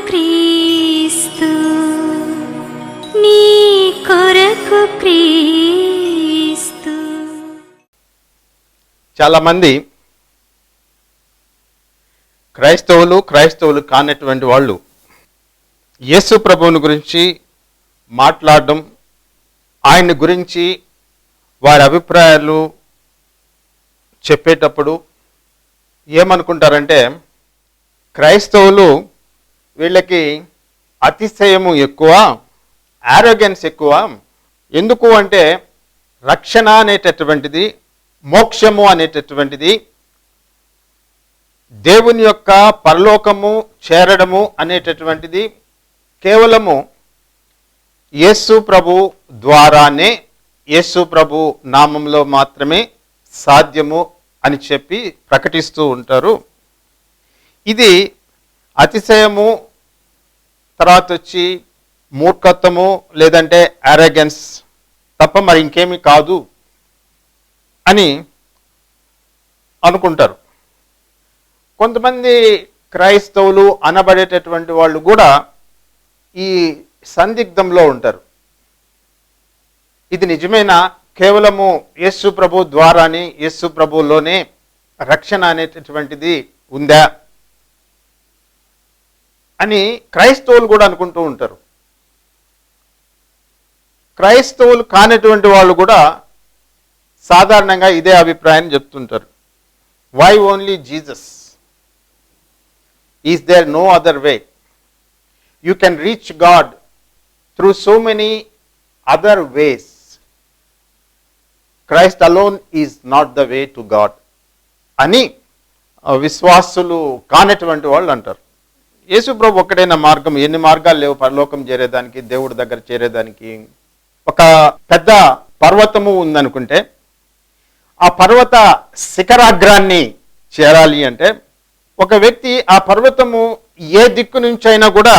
క్రీస్తు, నీ కొరకు క్రీస్తు. చాలామంది క్రైస్తవులు కానటువంటి వాళ్ళు యేసు ప్రభువుని గురించి మాట్లాడడం, ఆయన గురించి వారి అభిప్రాయాలు చెప్పేటప్పుడు ఏమనుకుంటారంటే, క్రైస్తవులు వీళ్ళకి అతిశయము ఎక్కువ, ఆరోగెన్స్ ఎక్కువ. ఎందుకు అంటే రక్షణ అనేటటువంటిది, మోక్షము అనేటటువంటిది, దేవుని యొక్క పరలోకము చేరడము అనేటటువంటిది కేవలము యేసు ప్రభు ద్వారానే, యేసు ప్రభు నామంలో మాత్రమే సాధ్యము అని చెప్పి ప్రకటిస్తూ ఉంటారు. ఇది అతిశయము, తర్వాత వచ్చి మూర్ఖత్వము లేదంటే ఆరోగెన్స్ తప్ప మరి ఇంకేమీ కాదు అని అనుకుంటారు. కొంతమంది క్రైస్తవులు అనబడేటటువంటి వాళ్ళు కూడా ఈ సందిగ్ధంలో ఉంటారు. ఇది నిజమేనా? కేవలము యేసు ప్రభు ద్వారానే, యేసు ప్రభులోనే రక్షణ అనేటటువంటిది ఉందా అని క్రైస్తవులు కూడా అనుకుంటూ ఉంటారు. క్రైస్తవులు కానటువంటి వాళ్ళు కూడా సాధారణంగా ఇదే అభిప్రాయాన్ని చెప్తుంటారు. Why only Jesus? Is there no other way? You can reach God through so many other ways. Christ alone is not the way to God అని విశ్వాసులు కానటువంటి వాళ్ళు అంటారు. యేసు ప్రభు ఒక్కడైన మార్గం, ఎన్ని మార్గాలు లేవు పరలోకం చేరేదానికి, దేవుడి దగ్గర చేరేదానికి. ఒక పెద్ద పర్వతము ఉందనుకుంటే ఆ పర్వత శిఖరాగ్రాన్ని చేరాలి అంటే ఒక వ్యక్తి ఆ పర్వతము ఏ దిక్కు నుంచైనా కూడా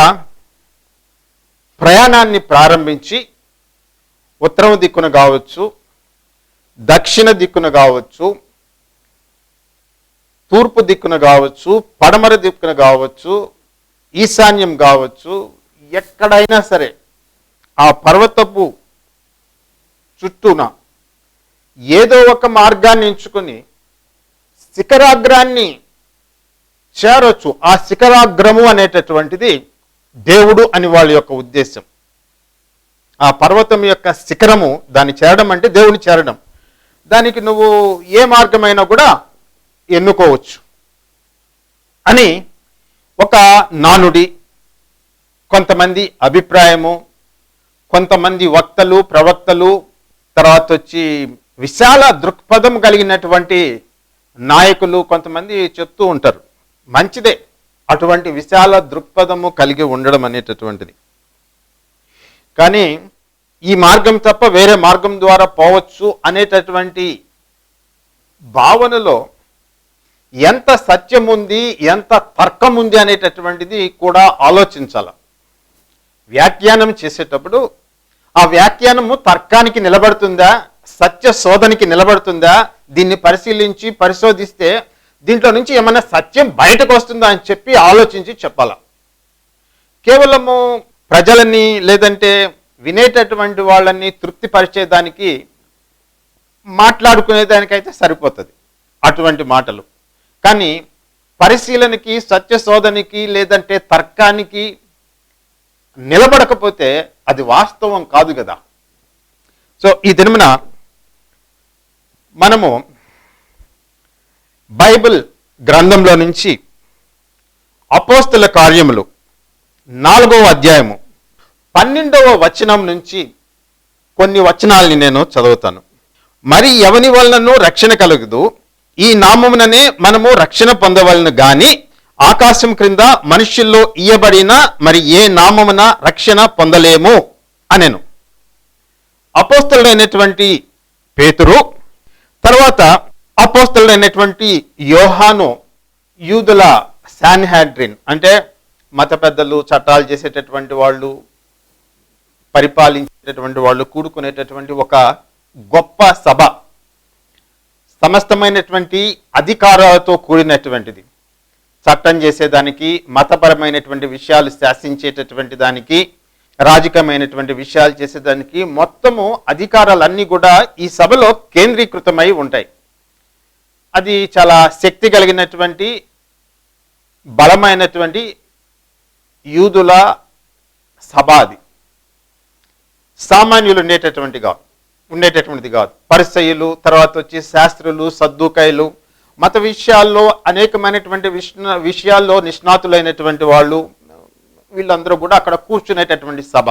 ప్రయాణాన్ని ప్రారంభించి ఉత్తరం దిక్కున కావచ్చు, దక్షిణ దిక్కున కావచ్చు, తూర్పు దిక్కున కావచ్చు, పడమర దిక్కున కావచ్చు, ఈశాన్యం కావచ్చు, ఎక్కడైనా సరే ఆ పర్వతపు చుట్టూన ఏదో ఒక మార్గాన్ని ఎంచుకొని శిఖరాగ్రాన్ని చేరొచ్చు. ఆ శిఖరాగ్రము అనేటటువంటిది దేవుడు అని వాళ్ళ యొక్క ఉద్దేశం. ఆ పర్వతం యొక్క శిఖరము, దాన్ని చేరడం అంటే దేవుని చేరడం. దానికి నువ్వు ఏ మార్గమైనా కూడా ఎన్నుకోవచ్చు అని ఒక నానుడి, కొంతమంది అభిప్రాయము, కొంతమంది వక్తలు, ప్రవక్తలు, తర్వాత వచ్చి విశాల దృక్పథం కలిగినటువంటి నాయకులు కొంతమంది చెప్తూ ఉంటారు. మంచిదే అటువంటి విశాల దృక్పథము కలిగి ఉండడం అనేటటువంటిది. కానీ ఈ మార్గం తప్ప వేరే మార్గం ద్వారా పోవచ్చు అనేటటువంటి భావనలో ఎంత సత్యం ఉంది, ఎంత తర్కం ఉంది అనేటటువంటిది కూడా ఆలోచించాలి. వ్యాఖ్యానం చేసేటప్పుడు ఆ వ్యాఖ్యానము తర్కానికి నిలబడుతుందా, సత్య శోధనకి నిలబడుతుందా, దీన్ని పరిశీలించి పరిశోధిస్తే దీంట్లో నుంచి ఏమైనా సత్యం బయటకు వస్తుందా అని చెప్పి ఆలోచించి చెప్పాల. కేవలము ప్రజలని లేదంటే వినేటటువంటి వాళ్ళని తృప్తిపరిచేదానికి మాట్లాడుకునేదానికైతే సరిపోతుంది అటువంటి మాటలు. కానీ పరిశీలనకి, సత్య శోధనకి లేదంటే తర్కానికి నిలబడకపోతే అది వాస్తవం కాదు కదా. సో ఈ దినమున మనము బైబిల్ గ్రంథంలో నుంచి అపోస్తల కార్యములు 4వ అధ్యాయము 12వ వచనం నుంచి కొన్ని వచనాలని నేను చదువుతాను. మరి ఎవని వలనను రక్షణ కలుగదు, ఈ నామముననే మనము రక్షణ పొందవలను గాని ఆకాశం క్రింద మనుష్యుల్లో ఇయ్యబడిన మరి ఏ నామమున రక్షణ పొందలేము అనెను. అపోస్తలుడైనటువంటి పేతురు, తర్వాత అపోస్తలుడైనటువంటి యోహాను, యూదుల సాన్హెడ్రిన్ అంటే మత పెద్దలు, చట్టాలు చేసేటటువంటి వాళ్ళు, పరిపాలించేటటువంటి వాళ్ళు కూడుకునేటటువంటి ఒక గొప్ప సభ, సమస్తమైనటువంటి అధికారాలతో కూడినటువంటిది, చట్టం చేసేదానికి, మతపరమైనటువంటి విషయాలు శాసించేటటువంటి దానికి, రాజకీయమైనటువంటి విషయాలు చేసేదానికి మొత్తము అధికారాలన్నీ కూడా ఈ సభలో కేంద్రీకృతమై ఉంటాయి. అది చాలా శక్తి కలిగినటువంటి బలమైనటువంటి యూదుల సభ. అది సామాన్యులు ఉండేటటువంటిది కాదు. పరిసయ్యులు, తర్వాత వచ్చి శాస్త్రులు, సద్దూకాయలు, మత విషయాల్లో అనేకమైనటువంటి విషయాల్లో నిష్ణాతులైనటువంటి వాళ్ళు, వీళ్ళందరూ కూడా అక్కడ కూర్చునేటటువంటి సభ.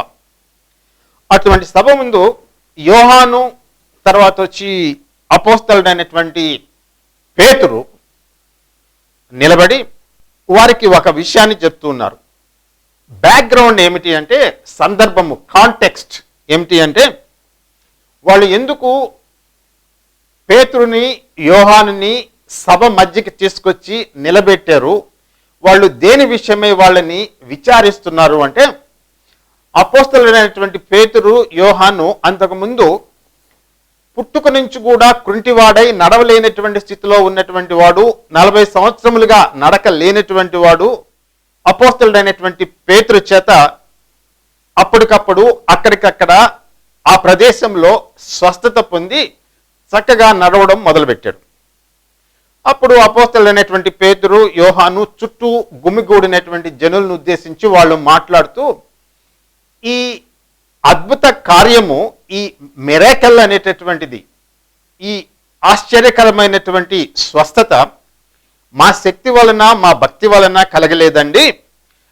అటువంటి సభ ముందు యోహాను, తర్వాత వచ్చి అపోస్తలుడైనటువంటి పేతురు నిలబడి వారికి ఒక విషయాన్ని చెప్తూ ఉన్నారు. బ్యాక్గ్రౌండ్ ఏమిటి అంటే, సందర్భము, కాంటెక్స్ట్ ఏమిటి అంటే, వాళ్ళు ఎందుకు పేతురుని, యోహానుని సభ మధ్యకి తీసుకొచ్చి నిలబెట్టారు, వాళ్ళు దేని విషయమై వాళ్ళని విచారిస్తున్నారు అంటే, అపోస్తలుడైనటువంటి పేతురు, యోహాను అంతకుముందు పుట్టుక నుంచి కూడా కుంటివాడై నడవలేనటువంటి స్థితిలో ఉన్నటువంటి వాడు, 40 సంవత్సరములుగా నడక లేనటువంటి వాడు, అపోస్తలుడైనటువంటి పేతురు చేత అప్పటికప్పుడు అక్కడికక్కడ ఆ ప్రదేశంలో స్వస్థత పొంది చక్కగా నడవడం మొదలుపెట్టాడు. అప్పుడు అపోస్తలుడైనటువంటి పేతురు, యోహాను చుట్టూ గుమిగూడినటువంటి జనులను ఉద్దేశించి వాళ్ళు మాట్లాడుతూ, ఈ అద్భుత కార్యము, ఈ మిరాకిల్ అనేటటువంటిది, ఈ ఆశ్చర్యకరమైనటువంటి స్వస్థత మా శక్తి వలన, మా భక్తి వలన కలగలేదండి.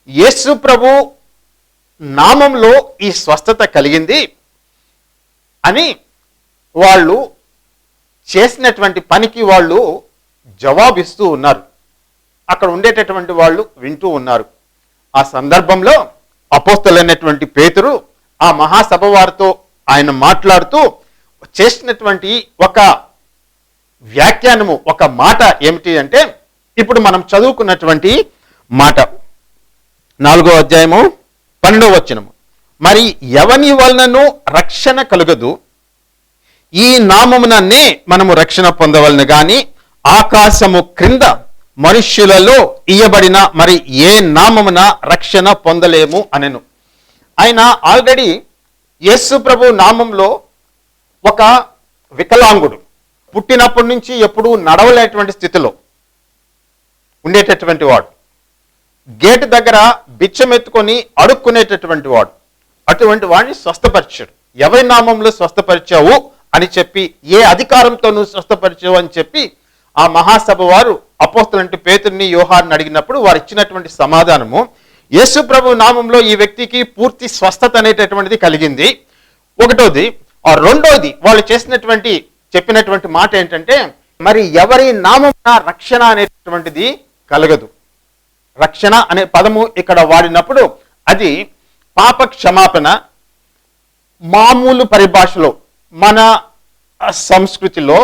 యేసు ప్రభు నామంలో ఈ స్వస్థత కలిగింది అని వాళ్ళు చేసినటువంటి పనికి వాళ్ళు జవాబిస్తూ ఉన్నారు. అక్కడ ఉండేటటువంటి వాళ్ళు వింటూ ఉన్నారు. ఆ సందర్భంలో అపోస్తలుడైనటువంటి పేతురు ఆ మహాసభ వారితో ఆయన మాట్లాడుతూ చేసినటువంటి ఒక వ్యాఖ్యానము, ఒక మాట ఏమిటి అంటే, ఇప్పుడు మనం చదువుకున్నటువంటి మాట 4వ అధ్యాయము 12వ వచనము. మరి ఎవని వలనను రక్షణ కలుగదు, ఈ నామముననే మనము రక్షణ పొందవలను గాని ఆకాశము క్రింద మనుష్యులలో ఇయ్యబడిన మరి ఏ నామమున రక్షణ పొందలేము అనెను. ఆయన ఆల్రెడీ యేసు ప్రభు నామంలో ఒక వికలాంగుడు, పుట్టినప్పటి నుంచి ఎప్పుడూ నడవలేటువంటి స్థితిలో ఉండేటటువంటి వాడు, గేటు దగ్గర బిచ్చమెత్తుకొని అడుక్కునేటటువంటి వాడు, అటువంటి వాడిని స్వస్థపరిచాడు. ఎవరి నామంలో స్వస్థపరిచావు అని చెప్పి, ఏ అధికారంతో నువ్వు స్వస్థపరిచావు అని చెప్పి ఆ మహాసభ వారు అపోస్తలుడైన పేతురుని, యోహానుని అడిగినప్పుడు వారు ఇచ్చినటువంటి సమాధానము, యేసు ప్రభు నామంలో ఈ వ్యక్తికి పూర్తి స్వస్థత అనేటటువంటిది కలిగింది. ఒకటోది. రెండోది, వాళ్ళు చెప్పినటువంటి మాట ఏంటంటే, మరి ఎవరి నామమున రక్షణ అనేటటువంటిది కలగదు. రక్షణ అనే పదము ఇక్కడ వాడినప్పుడు అది పాప క్షమాపణ. మామూలు పరిభాషలో, మన సంస్కృతిలో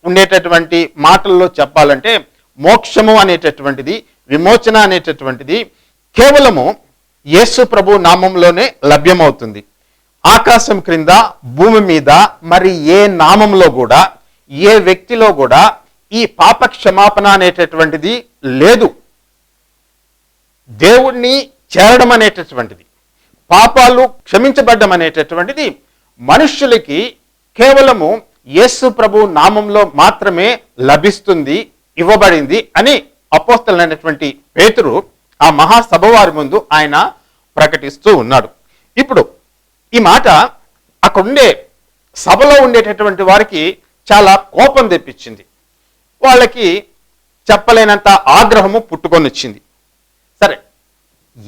ఉండేటటువంటి మాటల్లో చెప్పాలంటే, మోక్షము అనేటటువంటిది, విమోచన అనేటటువంటిది కేవలము యేసు ప్రభు నామంలోనే లభ్యమవుతుంది. ఆకాశం క్రింద, భూమి మీద మరి ఏ నామంలో కూడా, ఏ వ్యక్తిలో కూడా ఈ పాప క్షమాపణ అనేటటువంటిది లేదు. దేవుణ్ణి చేరడం అనేటటువంటిది, పాపాలు క్షమించబడ్డం అనేటటువంటిది మనుష్యులకి కేవలము యేసు ప్రభు నామంలో మాత్రమే లభిస్తుంది, ఇవ్వబడింది అని అపోస్తలుడైనటువంటి పేతురు ఆ మహాసభ వారి ముందు ఆయన ప్రకటిస్తూ ఉన్నాడు. ఇప్పుడు ఈ మాట అక్కడుండే సభలో ఉండేటటువంటి వారికి చాలా కోపం తెప్పించింది. వాళ్ళకి చెప్పలేనంత ఆగ్రహము పుట్టుకొని వచ్చింది. సరే,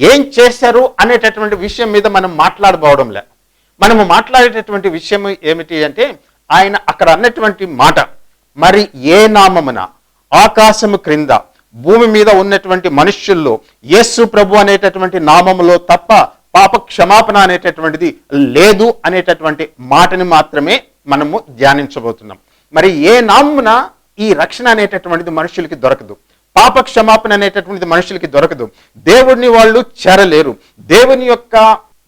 ఏం చేశారు అనేటటువంటి విషయం మీద మనం మాట్లాడబోవడంలే. మనము మాట్లాడేటటువంటి విషయం ఏమిటి అంటే, ఆయన అక్కడ అన్నటువంటి మాట, మరి ఏ నామమున ఆకాశము క్రింద భూమి మీద ఉన్నటువంటి మనుష్యుల్లో యేసు ప్రభు అనేటటువంటి నామములో తప్ప పాప క్షమాపణ అనేటటువంటిది లేదు అనేటటువంటి మాటని మాత్రమే మనము ధ్యానించబోతున్నాం. మరి ఏ నామమున ఈ రక్షణ అనేటటువంటిది మనుషులకి దొరకదు, పాప క్షమాపణ అనేటటువంటిది మనుషులకి దొరకదు. దేవుడిని వాళ్ళు చేరలేరు. దేవుని యొక్క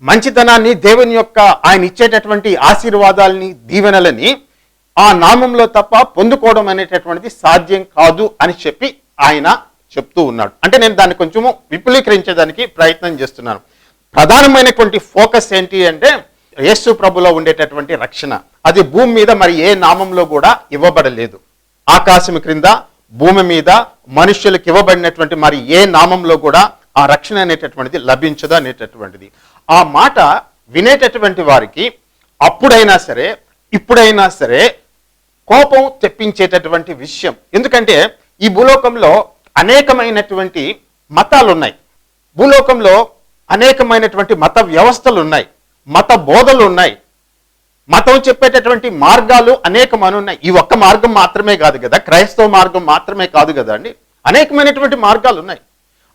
మంచితనాన్ని, దేవుని యొక్క ఆయన ఇచ్చేటటువంటి ఆశీర్వాదాలని, దీవెనలని ఆ నామంలో తప్ప పొందుకోవడం అనేటటువంటిది సాధ్యం కాదు అని చెప్పి ఆయన చెప్తూ ఉన్నాడు. అంటే నేను దాన్ని కొంచెము విపులీకరించేదానికి ప్రయత్నం చేస్తున్నాను. ప్రధానమైనటువంటి ఫోకస్ ఏంటి అంటే యేసు ప్రభులో ఉండేటటువంటి రక్షణ. అది భూమి మీద మరి ఏ నామంలో కూడా ఇవ్వబడలేదు. ఆకాశం క్రింద, భూమి మీద మనుష్యులకు ఇవ్వబడినటువంటి మరి ఏ నామంలో కూడా ఆ రక్షణ అనేటటువంటిది లభించదు అనేటటువంటిది. ఆ మాట వినేటటువంటి వారికి అప్పుడైనా సరే ఇప్పుడైనా సరే కోపం తెప్పించేటటువంటి విషయం. ఎందుకంటే ఈ భూలోకంలో అనేకమైనటువంటి మతాలు ఉన్నాయి, భూలోకంలో అనేకమైనటువంటి మత వ్యవస్థలు ఉన్నాయి, మత బోధలు ఉన్నాయి, మతం చెప్పేటటువంటి మార్గాలు అనేకమని ఉన్నాయి. ఈ ఒక్క మార్గం మాత్రమే కాదు కదా, క్రైస్తవ మార్గం మాత్రమే కాదు కదా అండి, అనేకమైనటువంటి మార్గాలు ఉన్నాయి.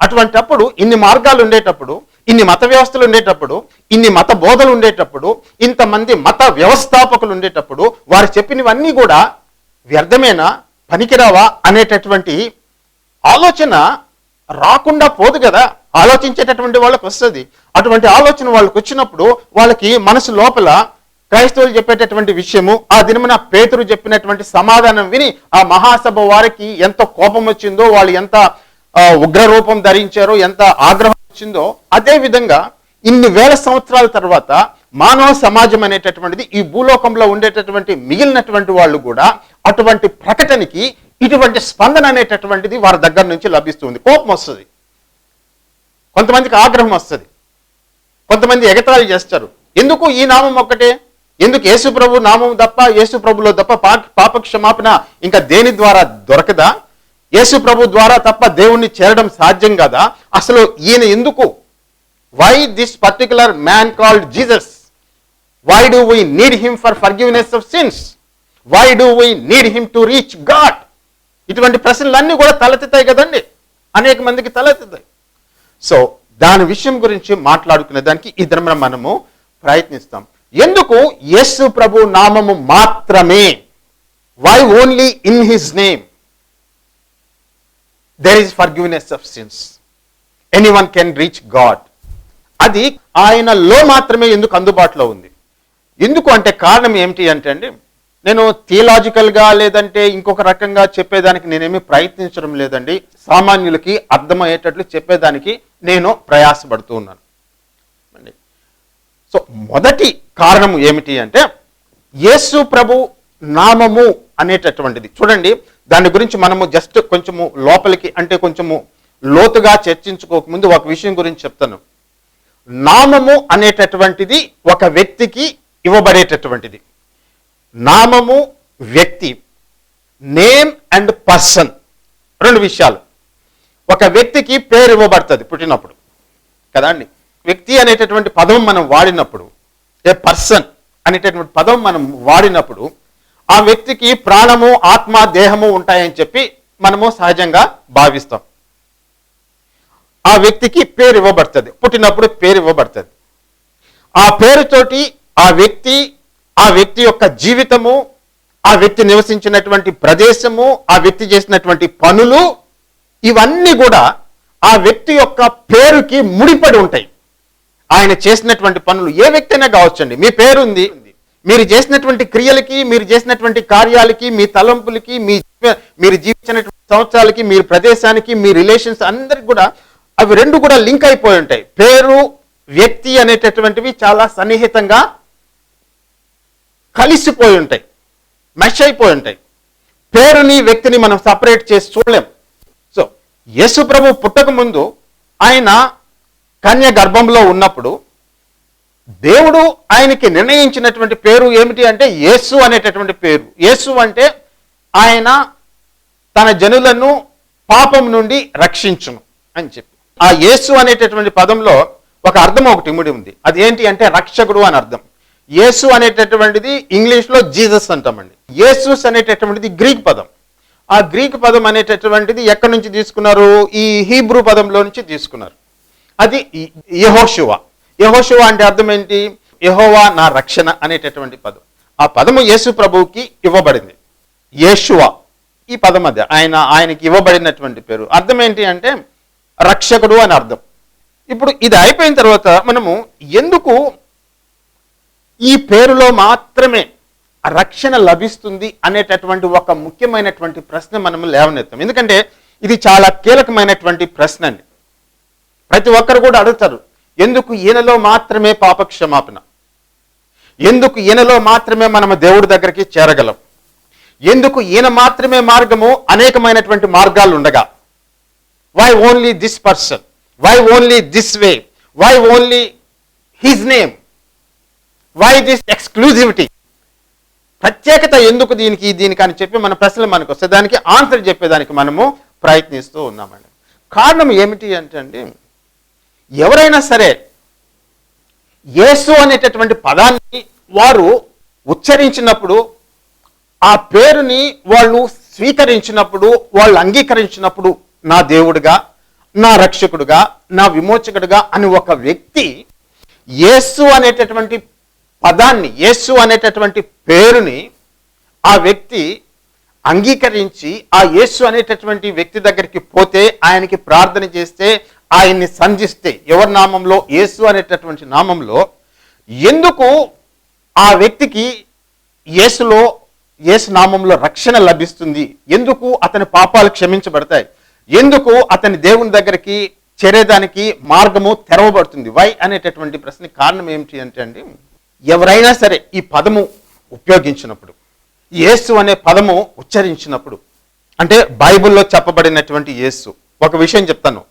అటువంటప్పుడు ఇన్ని మార్గాలు ఉండేటప్పుడు, ఇన్ని మత వ్యవస్థలు ఉండేటప్పుడు, ఇన్ని మత బోధలు ఉండేటప్పుడు, ఇంతమంది మత వ్యవస్థాపకులు ఉండేటప్పుడు వారు చెప్పినవన్నీ కూడా వ్యర్థమేనా, పనికిరావా అనేటటువంటి ఆలోచన రాకుండా పోదు కదా. ఆలోచించేటటువంటి వాళ్ళకి వస్తుంది. అటువంటి ఆలోచన వాళ్ళకి వచ్చినప్పుడు వాళ్ళకి మనసు లోపల క్రైస్తవులు చెప్పేటటువంటి విషయము, ఆ దినమున పేతురు చెప్పినటువంటి సమాధానం విని ఆ మహాసభ వారికి ఎంత కోపం వచ్చిందో, వాళ్ళు ఎంత ఉగ్రరూపం ధరించారో, ఎంత ఆగ్రహం వచ్చిందో, అదే విధంగా ఇన్ని వేల సంవత్సరాల తర్వాత మానవ సమాజం అనేటటువంటిది ఈ భూలోకంలో ఉండేటటువంటి మిగిలినటువంటి వాళ్ళు కూడా అటువంటి ప్రకటనకి ఇటువంటి స్పందన అనేటటువంటిది వారి దగ్గర నుంచి లభిస్తుంది. కోపం వస్తుంది, కొంతమందికి ఆగ్రహం వస్తుంది, కొంతమంది ఎగతాళి చేస్తారు. ఎందుకు ఈ నామం ఒక్కటే, ఎందుకు యేసు ప్రభు నామం తప్ప, యేసు ప్రభులో తప్ప పాప క్షమాపణ ఇంకా దేని ద్వారా దొరకదా, యేసు ప్రభు ద్వారా తప్ప దేవుణ్ణి చేరడం సాధ్యం కదా, అసలు ఈయన ఎందుకు, why this particular man called Jesus, why do we need him for forgiveness of sins, why do we need him to reach God. ఇటువంటి ప్రశ్నలన్నీ కూడా తలెత్తుతాయి కదండి, అనేక మందికి తలెత్తుతాయి. సో దాని విషయం గురించి మాట్లాడుకునే దానికి ఈ దినమున మనము ప్రయత్నిస్తాం. ఎందుకు యేసు ప్రభు నామము మాత్రమే, why only in his name there is forgiveness of sins, anyone can reach God. అది ఆయనలో మాత్రమే ఎందుకు అందుబాటులో ఉంది. ఎందుకు అంటే కారణం ఏమిటి అంటే అండి, నేను థియలాజికల్గా లేదంటే ఇంకొక రకంగా చెప్పేదానికి నేనేమి ప్రయత్నించడం లేదండి. సామాన్యులకి అర్థమయ్యేటట్లు చెప్పేదానికి నేను ప్రయాసపడుతూ ఉన్నాను. సో మొదటి కారణం ఏమిటి అంటే యేసు ప్రభు నామము అనేటటువంటిది చూడండి. దాని గురించి మనము జస్ట్ కొంచెము లోపలికి అంటే కొంచెము లోతుగా చర్చించుకోకముందు ఒక విషయం గురించి చెప్తాను. నామము అనేటటువంటిది ఒక వ్యక్తికి ఇవ్వబడేటటువంటిది. నామము, వ్యక్తి, నేమ్ అండ్ పర్సన్ రెండు విషయాలు. ఒక వ్యక్తికి పేరు ఇవ్వబడుతుంది పుట్టినప్పుడు కదా అండి. వ్యక్తి అనేటటువంటి పదం మనం వాడినప్పుడు, ఏ పర్సన్ అనేటటువంటి పదం మనం వాడినప్పుడు ఆ వ్యక్తికి ప్రాణము, ఆత్మ, దేహము ఉంటాయని చెప్పి మనము సహజంగా భావిస్తాం. ఆ వ్యక్తికి పేరు ఇవ్వబడుతుంది, పుట్టినప్పుడు పేరు ఇవ్వబడుతుంది. ఆ పేరుతోటి ఆ వ్యక్తి యొక్క జీవితము, ఆ వ్యక్తి నివసించినటువంటి ప్రదేశము, ఆ వ్యక్తి చేసినటువంటి పనులు, ఇవన్నీ కూడా ఆ వ్యక్తి యొక్క పేరుకి ముడిపడి ఉంటాయి. ఆయన చేసినటువంటి పనులు ఏ వ్యక్తి అయినా కావచ్చండి. మీ పేరు ఉంది, మీరు చేసినటువంటి క్రియలకి, మీరు చేసినటువంటి కార్యాలకి, మీ తలంపులకి, మీరు జీవించినటువంటి సంవత్సరాలకి, మీ ప్రదేశానికి, మీ రిలేషన్స్ అందరికి కూడా అవి రెండు కూడా లింక్ అయిపోయి ఉంటాయి. పేరు, వ్యక్తి అనేటటువంటివి చాలా సన్నిహితంగా కలిసిపోయి ఉంటాయి, మెష్ అయిపోయి ఉంటాయి. పేరుని, వ్యక్తిని మనం సపరేట్ చేసి చూడలేం. సో యేసు ప్రభు పుట్టక ముందు ఆయన కన్య గర్భంలో ఉన్నప్పుడు దేవుడు ఆయనకి నిర్ణయించినటువంటి పేరు ఏమిటి అంటే యేసు అనేటటువంటి పేరు. యేసు అంటే ఆయన తన జనులను పాపం నుండి రక్షించును అని చెప్పి. ఆ యేసు అనేటటువంటి పదంలో ఒక అర్థం ఒకటి ఇమిడి ఉంది. అది ఏంటి అంటే రక్షకుడు అని అర్థం. యేసు అనేటటువంటిది ఇంగ్లీష్లో జీసస్ అంటామండి. యేసుస్ అనేటటువంటిది గ్రీక్ పదం. ఆ గ్రీక్ పదం అనేటటువంటిది ఎక్కడి నుంచి తీసుకున్నారు? ఈ హీబ్రూ పదంలో నుంచి తీసుకున్నారు. అది యెహోషువ. యెహోషువ అంటే అర్థం ఏంటి? యెహోవా నా రక్షణ అనేటటువంటి పదం. ఆ పదము యేసు ప్రభువుకి ఇవ్వబడింది. యేషువ ఈ పదం అది ఆయనకి ఇవ్వబడినటువంటి పేరు. అర్థం ఏంటి అంటే రక్షకుడు అని అర్థం. ఇప్పుడు ఇది అయిపోయిన తర్వాత మనము ఎందుకు ఈ పేరులో మాత్రమే రక్షణ లభిస్తుంది అనేటటువంటి ఒక ముఖ్యమైనటువంటి ప్రశ్న మనము లేవనెత్తాం. ఎందుకంటే ఇది చాలా కీలకమైనటువంటి ప్రశ్న అండి. ప్రతి ఒక్కరు కూడా అడుగుతారు, ఎందుకు ఈయనలో మాత్రమే పాప క్షమాపణ, ఎందుకు ఈయనలో మాత్రమే మనము దేవుడి దగ్గరికి చేరగలం, ఎందుకు ఈయన మాత్రమే మార్గము, అనేకమైనటువంటి మార్గాలు ఉండగా, why only this person, why only this way, why only his name, why this exclusivity, ప్రత్యేకత ఎందుకు దీనికి అని చెప్పి మన ప్రశ్నలు మనకు వస్తే దానికి ఆన్సర్ చెప్పేదానికి మనము ప్రయత్నిస్తూ ఉన్నామండి. కారణం ఏమిటి అంటే అండి, ఎవరైనా సరే యేసు అనేటటువంటి పదాన్ని వారు ఉచ్చరించినప్పుడు, ఆ పేరుని వాళ్ళు స్వీకరించినప్పుడు, వాళ్ళు అంగీకరించినప్పుడు, నా దేవుడుగా, నా రక్షకుడుగా, నా విమోచకుడుగా అని ఒక వ్యక్తి యేసు అనేటటువంటి పదాన్ని, యేసు అనేటటువంటి పేరుని ఆ వ్యక్తి అంగీకరించి ఆ యేసు అనేటటువంటి వ్యక్తి దగ్గరికి పోతే, ఆయనకి ప్రార్థన చేస్తే, ఆయన్ని సంధిస్తే, ఎవరి నామంలో, యేసు అనేటటువంటి నామంలో, ఎందుకు ఆ వ్యక్తికి యేసు నామంలో రక్షణ లభిస్తుంది, ఎందుకు అతని పాపాలు క్షమించబడతాయి, ఎందుకు అతని దేవుని దగ్గరికి చేరేదానికి మార్గము తెరవబడుతుంది, వై అనేటటువంటి ప్రశ్న కారణం ఏమిటి అంటే అండి, ఎవరైనా సరే ఈ పదము ఉపయోగించినప్పుడు, యేసు అనే పదము ఉచ్చరించినప్పుడు, అంటే బైబిల్లో చెప్పబడినటువంటి యేసు, ఒక విషయం చెప్తాను,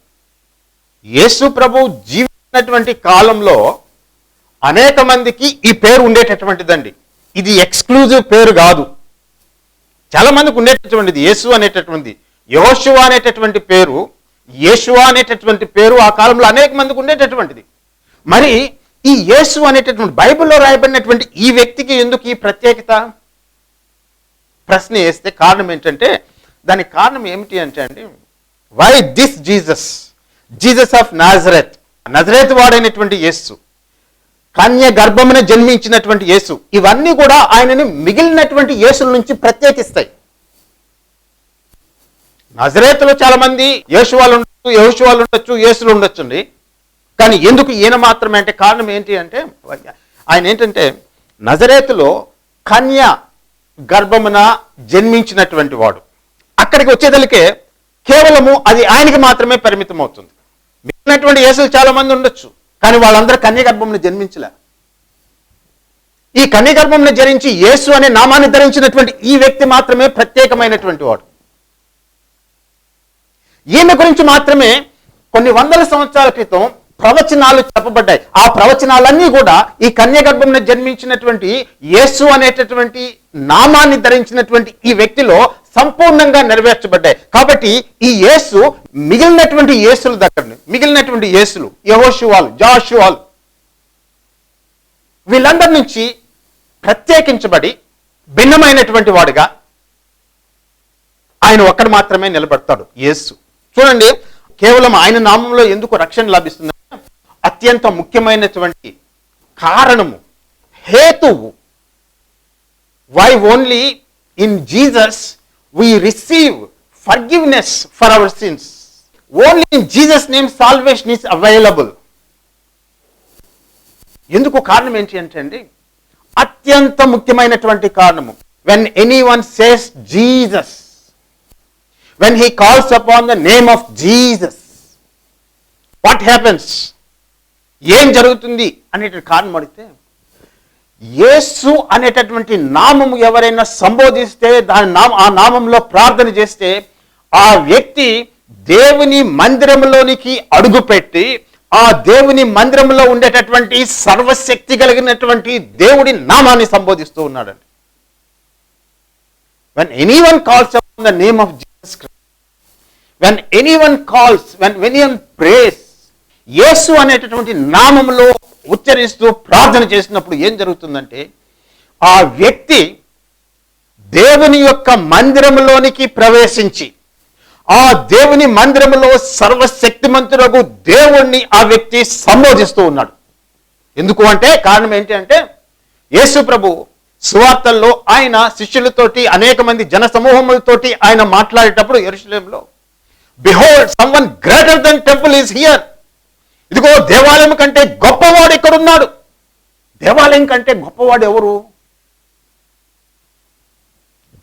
యేసు ప్రభు జీవించినటువంటి కాలంలో అనేక మందికి ఈ పేరు ఉండేటటువంటిదండి. ఇది ఎక్స్క్లూజివ్ పేరు కాదు, చాలా మందికి ఉండేటటువంటిది యేసు అనేటటువంటిది. యెహోషువ అనేటటువంటి పేరు, యేషువా అనేటటువంటి పేరు ఆ కాలంలో అనేక మందికి ఉండేటటువంటిది. మరి ఈ యేసు అనేటటువంటి బైబిల్లో రాయబడినటువంటి ఈ వ్యక్తికి ఎందుకు ఈ ప్రత్యేకత ప్రశ్న వేస్తే కారణం ఏంటంటే, దానికి కారణం ఏమిటి అంటే అండి, why this Jesus of Nazareth, Nazareth వాడైనటువంటి యేసు, కన్య గర్భమున జన్మించినటువంటి యేసు, ఇవన్నీ కూడా ఆయనని మిగిలినటువంటి యేసుల నుంచి ప్రత్యేకిస్తాయి. నజరేతులో చాలా మంది యెహోషువాలు ఉండొచ్చు, యేసులు ఉండొచ్చండి, కానీ ఎందుకు ఈయన మాత్రమే అంటే కారణం ఏంటి అంటే, ఆయన ఏంటంటే నజరేతులో కన్య గర్భమున జన్మించినటువంటి వాడు. అక్కడికి వచ్చేదలికే కేవలము అది ఆయనకి మాత్రమే పరిమితం అవుతుంది. మిగిలినటువంటి యేసులు చాలా మంది ఉండొచ్చు, కానీ వాళ్ళందరూ కన్య గర్భమున జన్మించలే. ఈ కన్య గర్భమున జరించి యేసు అనే నామాన్ని ధరించినటువంటి ఈ వ్యక్తి మాత్రమే ప్రత్యేకమైనటువంటి వాడు. ఈయన గురించి మాత్రమే కొన్ని వందల సంవత్సరాల క్రితం ప్రవచనాలు చెప్పబడ్డాయి. ఆ ప్రవచనాలన్నీ కూడా ఈ కన్య గర్భమున జన్మించినటువంటి యేసు అనేటటువంటి నామాన్ని ధరించినటువంటి ఈ వ్యక్తిలో సంపూర్ణంగా నెరవేర్చబడ్డాయి. కాబట్టి ఈ యేసు మిగిలినటువంటి యేసుల దగ్గర, మిగిలినటువంటి యేసులు, యెహోషువాలు, జాషువాలు, వీళ్ళందరి నుంచి ప్రత్యేకించబడి భిన్నమైనటువంటి వాడుగా ఆయన ఒక్కడు మాత్రమే నిలబడతాడు, యేసు. చూడండి, కేవలం ఆయన నామంలో ఎందుకు రక్షణ లభిస్తుంది, అత్యంత ముఖ్యమైనటువంటి కారణము, హేతువు, why only in Jesus we receive forgiveness for our sins. Only in Jesus' name salvation is available. ఎందుకు కారణం ఏంటి అంటే అండి, అత్యంత ముఖ్యమైనటువంటి కారణము, when anyone says Jesus, when he calls upon the name of Jesus, what happens, ఏం జరుగుతుంది అనేటువంటి కారణం అడిగితే, యేసు అనేటటువంటి నామము ఎవరైనా సంబోధిస్తే, ఆ నామంలో ప్రార్థన చేస్తే, ఆ వ్యక్తి దేవుని మందిరంలోనికి అడుగుపెట్టి ఆ దేవుని మందిరంలో ఉండేటటువంటి సర్వశక్తి కలిగినటువంటి దేవుడి నామాన్ని సంబోధిస్తూ ఉన్నాడండి. When anyone calls upon the name of Jesus Christ, when anyone calls, when anyone prays, యేసు అనేటటువంటి నామములో ఉచ్చరిస్తూ ప్రార్థన చేసినప్పుడు ఏం జరుగుతుందంటే, ఆ వ్యక్తి దేవుని యొక్క మందిరంలోనికి ప్రవేశించి ఆ దేవుని మందిరంలో సర్వశక్తిమంతుడగు దేవుణ్ణి ఆ వ్యక్తి సంబోధిస్తూ ఉన్నాడు. ఎందుకు అంటే కారణం ఏంటి అంటే, యేసు ప్రభు సువార్తల్లో ఆయన శిష్యులతోటి, అనేక మంది జన సమూహములతోటి ఆయన మాట్లాడేటప్పుడు యెరూషలేములో, behold someone greater than temple is here, ఇదిగో దేవాలయం కంటే గొప్పవాడు ఇక్కడున్నాడు. దేవాలయం కంటే గొప్పవాడు ఎవరు?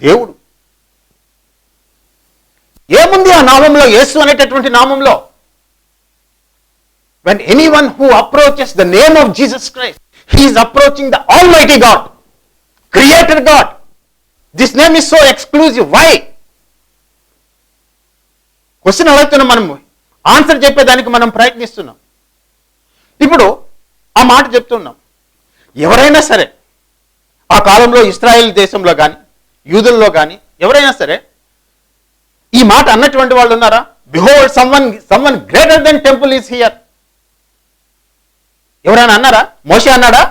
దేవుడు. ఏముంది ఆ నామంలో, యేసు అనేటటువంటి నామంలో? When anyone who approaches the name of Jesus Christ, he is approaching the Almighty God, Creator God. This name is so exclusive. Why? Question అడుగుతున్నాం, మనం ఆన్సర్ చెప్పేదానికి మనం ప్రయత్నిస్తున్నాం. ఇప్పుడు ఆ మాట చెప్తున్నాం. ఎవరైనా సరే ఆ కాలంలో ఇశ్రాయేల్ దేశంలో కానీ యూదుల్లో కానీ ఎవరైనా సరే ఈ మాట అన్నటువంటి వాళ్ళు ఉన్నారా? Behold someone greater than temple is here. ఎవరైనా అన్నారా? మోషే అన్నాడా?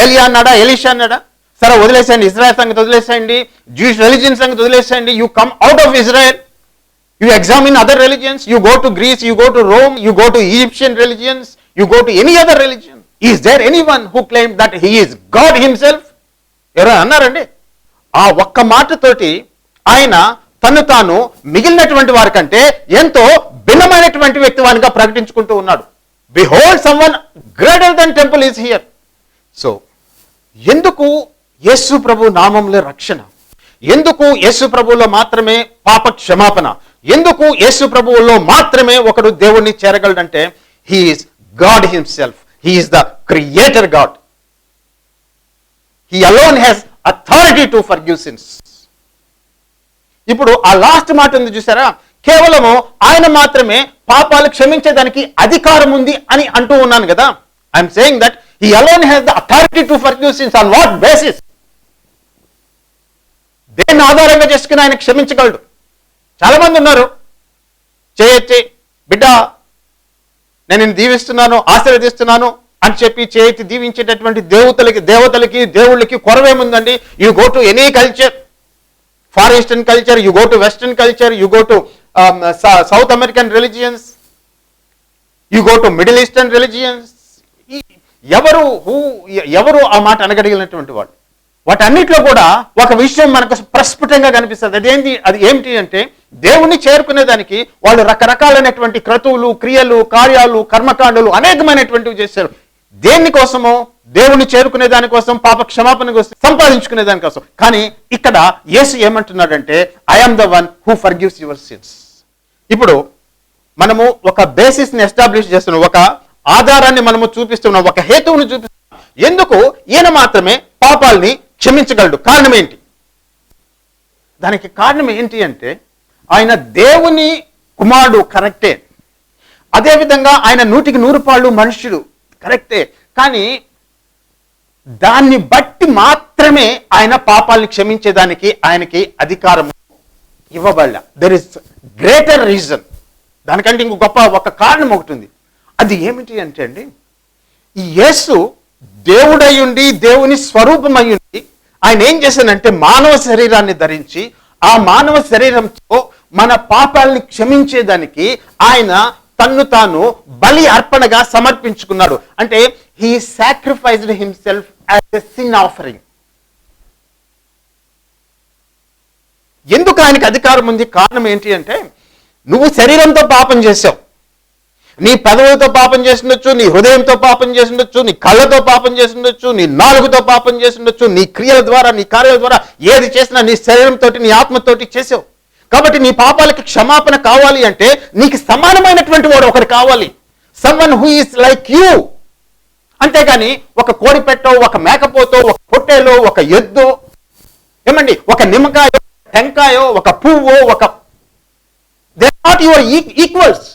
ఏలియా అన్నాడా? ఎలీషా అన్నాడా? సరే వదిలేసేయండి, ఇజ్రాయెల్ సంగతి వదిలేసేయండి, జూయిష్ రిలీజియన్ సంగతి వదిలేసేయండి. You come out of Israel, you examine other religions, you go to Greece, you go to Rome, you go to Egyptian religions, you go to any other religion. Is there anyone who claimed that he is God himself? ఎవరైనా అన్నారండి? ఆ ఒక్క మాటతోటి ఆయన తను తాను మిగిలినటువంటి వారి కంటే ఎంతో భిన్నమైనటువంటి వ్యక్తివానిగా ప్రకటించుకుంటూ ఉన్నాడు. Behold, someone greater than temple is here. So ఎందుకు యేసు ప్రభు నామంలో రక్షణ? ఎందుకు యేసు ప్రభువులో మాత్రమే పాప క్షమాపణ? ఎందుకు యేసు ప్రభువులో మాత్రమే ఒకడు దేవుణ్ణి చేరగలడంటే he is God himself. He is the creator God. He alone has authority to forgive sins. ఇప్పుడు ఆ లాస్ట్ మాట ఉంది చూసారా, కేవలము ఆయన మాత్రమే పాపాలు క్షమించేదానికి అధికారం ఉంది అని అంటూ ఉన్నాను కదా. I'm saying that he alone has the authority to forgive since. On what basis? దేన్ని ఆధారంగా చేసుకుని ఆయన క్షమించగలడు? చాలా మంది ఉన్నారు, చేయెత్తి బిడ్డ నేను నిన్ను దీవిస్తున్నాను, ఆశీర్వదిస్తున్నాను అని చెప్పి చేయెత్తి దీవించేటటువంటి దేవతలకి దేవుళ్ళకి కొరవేముందండి? You go to any culture, far eastern culture, you go to western culture, you go to South American religions, you go to Middle Eastern religions. ఎవరు ఆ మాట అనగలిగినటువంటి వాళ్ళు? వాటన్నిటిలో కూడా ఒక విషయం మనకు ప్రస్ఫుటంగా కనిపిస్తుంది. అది ఏమిటి అంటే, దేవుణ్ణి చేరుకునేదానికి వాళ్ళు రకరకాలైనటువంటి క్రతువులు, క్రియలు, కార్యాలు, కర్మకాండలు అనేకమైనటువంటివి చేశారు. దేనికోసమో? దేవుణ్ణి చేరుకునే దానికోసం, పాప క్షమాపణ కోసం, సంపాదించుకునే దానికోసం. కానీ ఇక్కడ యేసు ఏమంటున్నాడంటే, I am the one who forgives your sins. ఇప్పుడు మనము ఒక బేసిస్ ని ఎస్టాబ్లిష్ చేస్తున్నాం, ఒక ఆధారాన్ని మనము చూపిస్తున్నాం, ఒక హేతువుని చూపిస్తున్నాం. ఎందుకు ఈయన మాత్రమే పాపాలని క్షమించగలడు? కారణం ఏంటి? దానికి కారణం ఏంటి అంటే, ఆయన దేవుని కుమారుడు, కరెక్టే. అదేవిధంగా ఆయన 100% మనుష్యుడు, కరెక్టే. కానీ దాన్ని బట్టి మాత్రమే ఆయన పాపాలని క్షమించేదానికి ఆయనకి అధికారం ఇవ్వబడలే. There is greater reason. దానికంటే ఇంకో గొప్ప ఒక కారణం ఒకటి ఉంది. అది ఏమిటి అంటే అండి, ఈ యేసు దేవుడై ఉండి, దేవుని స్వరూపమై ఉండి, ఆయన ఏం చేశానంటే మానవ శరీరాన్ని ధరించి, ఆ మానవ శరీరంతో మన పాపాలని క్షమించేదానికి ఆయన తన్ను తాను బలి అర్పణగా సమర్పించుకున్నాడు. అంటే he sacrificed himself as a sin offering. ఎందుకు ఆయనకి అధికారం ఉంది? కారణం ఏంటి అంటే, నువ్వు శరీరంతో పాపం చేశావు, నీ పెదవులతో పాపం చేసిండొచ్చు, నీ హృదయంతో పాపం చేసిండొచ్చు, నీ కళ్ళతో పాపం చేసిండొచ్చు, నీ నాలుగుతో పాపం చేసిండొచ్చు, నీ క్రియల ద్వారా, నీ కార్యాల ద్వారా ఏది చేసినా నీ శరీరంతో, నీ ఆత్మతోటి చేసావు. కాబట్టి నీ పాపాలకి క్షమాపణ కావాలి అంటే నీకు సమానమైనటువంటి వాడు ఒకరు కావాలి, someone who is like you. అంతేగాని ఒక కోడి పెట్టో, ఒక మేకపోతో, ఒక పొట్టేలో, ఒక ఎద్దో, ఏమండి, ఒక నిమ్మకాయో, టెంకాయో, ఒక పువ్వో, they are not your equals.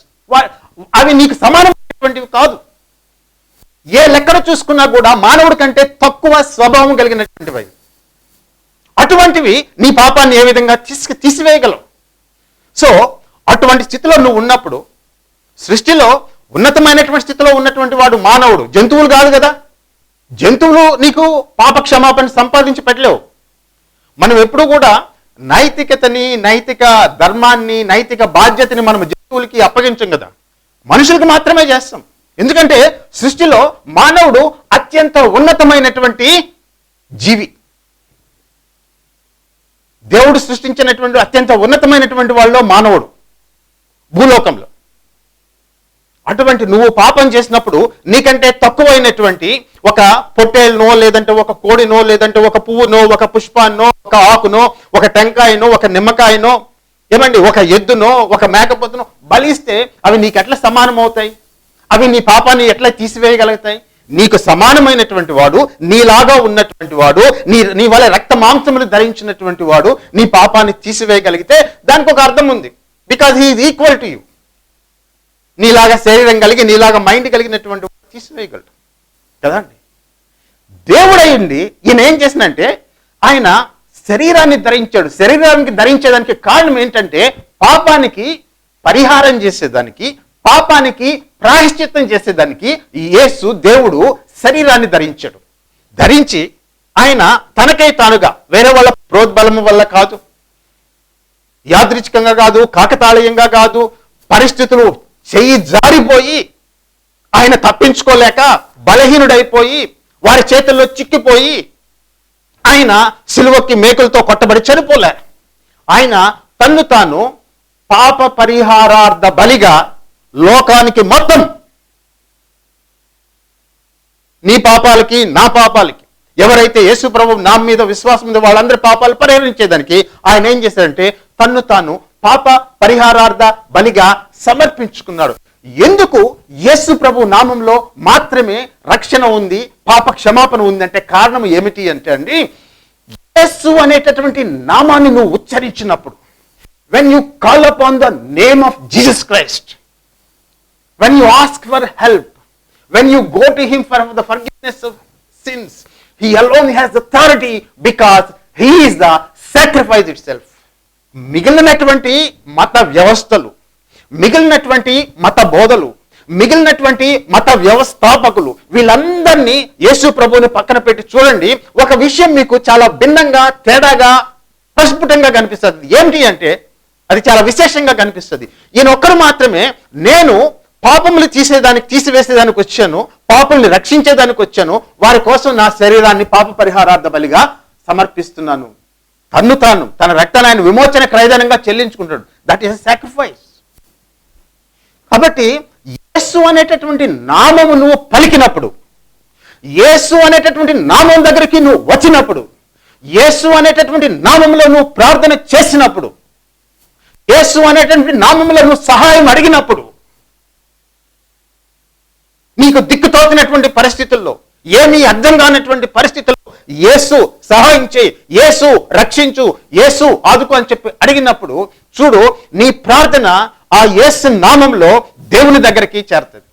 అవి నీకు సమానమైనటువంటివి కాదు. ఏ లెక్కన చూసుకున్నా కూడా మానవుడి కంటే తక్కువ స్వభావం కలిగినటువంటివి. అటువంటివి నీ పాపాన్ని ఏ విధంగా తీసివేయగలవు? సో అటువంటి స్థితిలో నువ్వు ఉన్నప్పుడు, సృష్టిలో ఉన్నతమైనటువంటి స్థితిలో ఉన్నటువంటి వాడు మానవుడు, జంతువులు కాదు కదా. జంతువులు నీకు పాప క్షమాపణ సంపాదించి పెట్టలేవు. మనం ఎప్పుడు కూడా నైతికతని, నైతిక ధర్మాన్ని, నైతిక బాధ్యతని మనం జంతువులకి అప్పగించం కదా, మనుషులకు మాత్రమే చేస్తాం. ఎందుకంటే సృష్టిలో మానవుడు అత్యంత ఉన్నతమైనటువంటి జీవి. దేవుడు సృష్టించినటువంటి అత్యంత ఉన్నతమైనటువంటి వాళ్ళలో మానవుడు భూలోకంలో. అటువంటి నువ్వు పాపం చేసినప్పుడు నీకంటే తక్కువైనటువంటి ఒక పొట్టేలునో, లేదంటే ఒక కోడినో, లేదంటే ఒక పువ్వునో, ఒక పుష్పాన్నో, ఒక ఆకునో, ఒక టెంకాయనో, ఒక నిమ్మకాయనో, ఏమండి, ఒక ఎద్దునో ఒక మేకపోతునో బలిస్తే అవి నీకు ఎట్లా సమానం అవుతాయి? అవి నీ పాపాన్ని ఎట్లా తీసివేయగలుగుతాయి? నీకు సమానమైనటువంటి వాడు, నీలాగా ఉన్నటువంటి వాడు, నీ వల్ల రక్త మాంసములు ధరించినటువంటి వాడు నీ పాపాన్ని తీసివేయగలిగితే దానికి ఒక అర్థం ఉంది. Because he is equal to you. నీలాగా శరీరం కలిగి, నీలాగా మైండ్ కలిగినటువంటి వాడు తీసివేయగలడు కదండి. దేవుడయ్యండి ఈయన ఏం చేసినంటే ఆయన శరీరాన్ని ధరించాడు. శరీరానికి ధరించేదానికి కారణం ఏంటంటే పాపానికి పరిహారం చేసేదానికి, పాపానికి ప్రాయశ్చిత్తం చేసేదానికి యేసు దేవుడు శరీరాన్ని ధరించాడు. ధరించి ఆయన తనకై తానుగా, వేరే వాళ్ళ ప్రోద్బలము వల్ల కాదు, యాదృచ్ఛికంగా కాదు, కాకతాళీయంగా కాదు, పరిస్థితులు చెయ్యి జారిపోయి ఆయన తప్పించుకోలేక బలహీనుడైపోయి వారి చేతుల్లో చిక్కిపోయి ఆయన సిలువకి మేకులతో కొట్టబడి చనిపోలే. ఆయన తన్ను తాను పాప పరిహారార్థ బలిగా లోకానికి మొత్తం, నీ పాపాలకి నా పాపాలకి, ఎవరైతే యేసు ప్రభు నా మీద విశ్వాసం మీద వాళ్ళందరి పాపాలు పరిహరించేదానికి ఆయన ఏం చేశాడంటే తన్ను తాను పాప పరిహారార్థ బలిగా సమర్పించుకున్నాడు. ఎందుకు యేసు ప్రభు నామంలో మాత్రమే రక్షణ ఉంది, పాప క్షమాపణ ఉంది అంటే కారణం ఏమిటి అంటే అండి, యేసు అనేటటువంటి నామాన్ని నువ్వు ఉచ్చరించినప్పుడు, when you call upon the name of Jesus Christ, when you ask for help, when you go to him for the forgiveness of sins, he alone has authority because he is the sacrifice itself. మిగిలినటువంటి మత వ్యవస్థలు, మిగిలినటువంటి మత బోధలు, మిగిలినటువంటి మత వ్యవస్థాపకులు వీళ్ళందరినీ యేసు ప్రభువుని పక్కన పెట్టి చూడండి, ఒక విషయం మీకు చాలా భిన్నంగా, తేడాగా, ప్రస్ఫుటంగా కనిపిస్తుంది. ఏమిటి అంటే అది చాలా విశేషంగా కనిపిస్తుంది. ఈయన ఒక్కరు మాత్రమే నేను పాపములు తీసివేసేదానికి వచ్చాను, పాపముల్ని రక్షించేదానికి వచ్చాను, వారి కోసం నా శరీరాన్ని పాప పరిహారార్థ బలిగా సమర్పిస్తున్నాను. తన్ను తాను తన రక్తాన్ని ఆయన విమోచన క్రయధనంగా చెల్లించుకుంటాడు. That is sacrifice. కాబట్టి యేసు అనేటటువంటి నామము నువ్వు పలికినప్పుడు, యేసు అనేటటువంటి నామం దగ్గరికి నువ్వు వచ్చినప్పుడు, యేసు అనేటటువంటి నామంలో నువ్వు ప్రార్థన చేసినప్పుడు, యేసు అనేటటువంటి నామంలో నువ్వు సహాయం అడిగినప్పుడు, నీకు దిక్కుతోచినటువంటి పరిస్థితుల్లో, ఏమీ అర్థం కానటువంటి పరిస్థితుల్లో యేసు సహాయం చేయి, యేసు రక్షించు, యేసు ఆదుకో అని చెప్పి అడిగినప్పుడు చూడు, నీ ప్రార్థన ఆ యేసు నామంలో దేవుని దగ్గరికి చేరుతుంది.